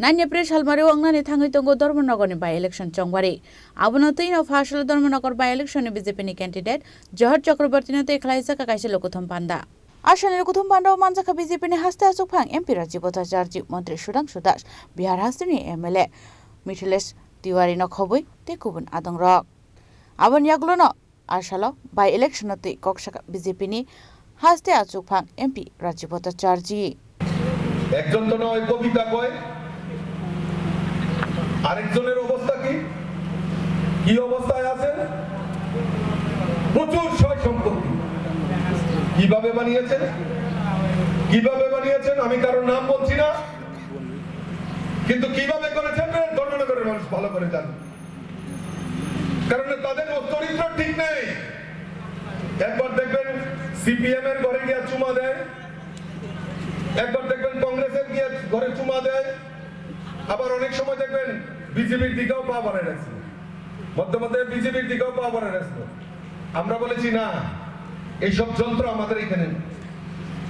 9 April Halmari Wangani Tangi Tongo Dormonogon by election Chongwari. Abunotino Fashal Dormonogor by election BJP candidate, George Chakrabortino Klaisa Kakashi Lokutum Panda. Ashan Lokutum Panda Manzaka BJP Hasta Supang, Empira Jibota Jarji, Montri Shudang Shudash, Bihar Hastuni MLA, Mitiles, Tiwarino Kobui, Tekubun Adong Rock. Abon Yaglono, Ashalo, by election of the Kokshaka BJP Haste Supang, MP Rajibota Jarji. একজন তো নয় কবিতা কয় আরেকজনের অবস্থা কি অবস্থায় আছেন প্রচুর সয় সম্পত্তি কিভাবে বানিয়েছেন আমি কারো নাম বলছি না কিন্তু কিভাবে করেছেন ধর্মনগরের মানুষ ভালো করে জানেন কারণ তাদের চরিত্র ঠিক নেই একবার দেখবেন সিপিএম এর ঘরে গিয়ে চুমা দেয় একবার দেখবেন কংগ্রেসের গিয়ে ঘরে চুমা দেয় আবার অনেক সময় দেখবেন বিজেপির দিকেও পা বাড়ায় রাখছে মধ্যে বিজেপির দিকেও পা বাড়ায় রাখছে আমরা বলেছি না এইসব যন্ত্র আমাদের এখানে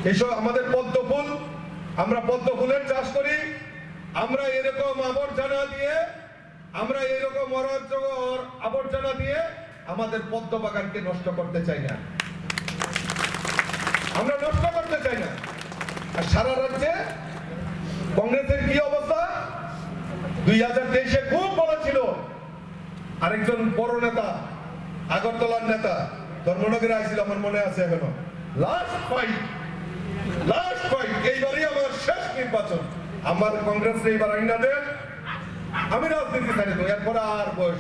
এইসব আমাদের পদ্মফুল আমরা পদ্মফুলের চাষ করি আমরা এরকম আবর্জনা দিয়ে আমাদের পদ্ম বাগানকে নষ্ট করতে চাই না আমরা নষ্ট করতে চাই না আর সারা রাজ্যে কংগ্রেসের কি অবস্থা 2023-এ খুব বড় ছিল আরেকজন বড় নেতা আগরতলার নেতা ধর্মনগরে আসছিল আমার মনে আছে এখনো লাস্ট ফাইট এইবারই আমার শেষ নির্বাচন আমার কংগ্রেস এইবার আইনা দেন আমি রাজনীতি ছাড়ি তো এরপরে আর বয়স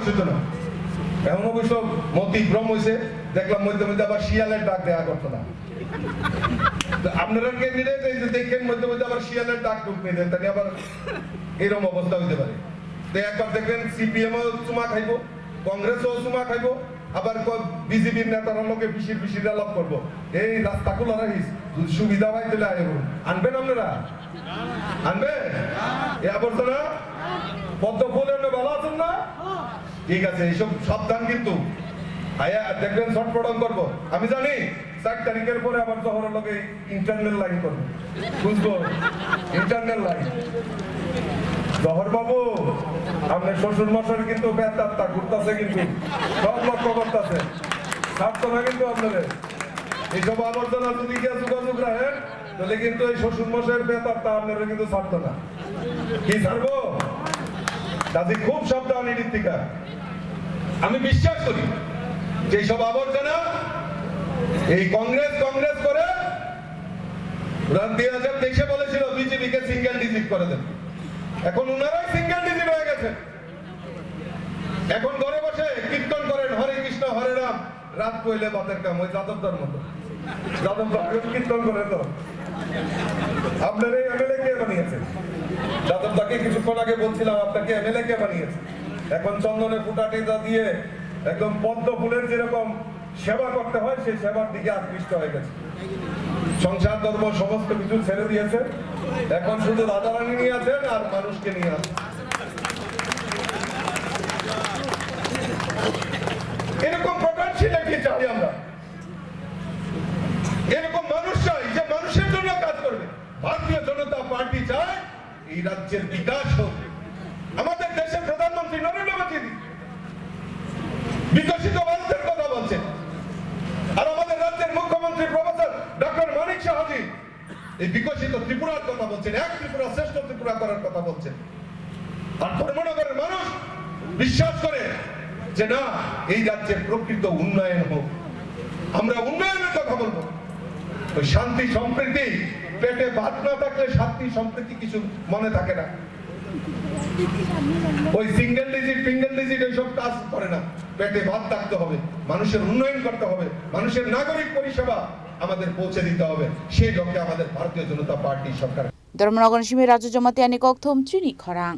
হতো না এখন অবশ্য মতি ভ্রম হয়েছে দেখলাম মধ্যে আবার শিয়ালের ডাক দেয়া করতো না আপনারা ক্যান্ডিডেট এই যে দেখেন মধ্যে আবার শিয়ালের ডাক ঢুকবে তাহলে আবার এরকম অবস্থা হইতে পারে তো একবার দেখবেন সিপিএম ও চুমা খাইবো কংগ্রেসও চুমা খাইবো আবার বিজেপির নেতারা লোকে বিশির আলাপ করবো এই রাস্তা খোলা রাখিস যদি সুবিধা হয় তাহলে আনবেন আপনারা আনবেন এ আবর্জনা পদ্ম ফুলের ভালো আছেন না ঠিক আছে এইসব সাবধান কিন্তু দেখবেন ছটফটন করবো আমি জানি 4 তারিখের পরে আবার শহরের লোকে ইন্টারনাল লাইন করবো বুঝবো ইন্টারনাল লাইন জহর বাবু আপনার শ্বশুর মশাই কিন্তু বেতাত্তা ঘুরতেছে কিন্তু সব লক্ষ্য করতেছে ছাড়তো না কিন্তু আপনাদের এইসব আবর্জনা যদি গিয়ে যোগাযোগ রাখেন তাহলে কিন্তু এই শ্বশুর মশাইয়ের বেতাত্তা আপনারা কিন্তু ছাড়তো না কি ছাড়বো কাজে খুব সাবধান এই নীতিকা আমি বিশ্বাস করি যে সব আবর্জনা এই কংগ্রেস করে 2023-এ বলেছিল বিজেপিকে সিঙ্গেল ডিজিট করে দেন এখন উনারাই সিঙ্গেল ডিজিট হয়ে গেছে এখন ঘরে বসে কীর্তন করেন হরে কৃষ্ণ হরে রাম রাত কইলে বাতের কাম ওই যাদবদার মতো যাদবদার কীর্তন করে তো আপনার এই এমএলএ কে বানিয়েছে যাদবদাকে কিছুক্ষণ আগে বলছিলাম আপনাকে এমএলএ কে বানিয়েছে এখন চন্দনে ফুটাটিটা দিয়ে একদম পদ্ম ফুলের যেরকম সেবা করতে হয় সেই সেবার দিকে আকৃষ্ট হয়ে গেছে সংসার ধর্ম সমস্ত কিছু ছেড়ে দিয়েছে এখন শুধু রাধারানী নিয়ে আছেন আর মানুষকে নিয়ে আছেন এরকম প্রকাশিত কি চাই আমরা এরকম মানুষ চাই যে মানুষের জন্য কাজ করবে ভারতীয় জনতা পার্টি চায় এই রাজ্যের বিকাশ হোক আমাদের দেশের প্রধানমন্ত্রী নরেন্দ্র মোদী বিকশিত ভারতের কথা বলছেন আর আমাদের রাজ্যের মুখ্যমন্ত্রী প্রফেসর ডক্টর মানিক সাহাজি এই বিকশিত ত্রিপুরার কথা বলছেন এক ত্রিপুরা শ্রেষ্ঠ ত্রিপুরা করার কথা বলছেন আর ধর্মনগরের মানুষ বিশ্বাস করে যে না এই রাজ্যের প্রকৃত উন্নয়ন হোক আমরা উন্নয়নের কথা বলবো ওই শান্তি সম্প্রীতি পেটে ভাত না থাকলে শান্তি সম্প্রীতি কিছু মনে থাকে না ওই সিঙ্গেল ডিজিট এইসব কাজ করে না পেটে ভাত থাকতে হবে মানুষের উন্নয়ন করতে হবে মানুষের নাগরিক পরিষেবা আমাদের পৌঁছে দিতে হবে সেই লক্ষ্যে আমাদের ভারতীয় জনতা পার্টি সরকার ধর্মনগর সিমে রাজ্য জমাতে আনি কক্থম চিনি খরাং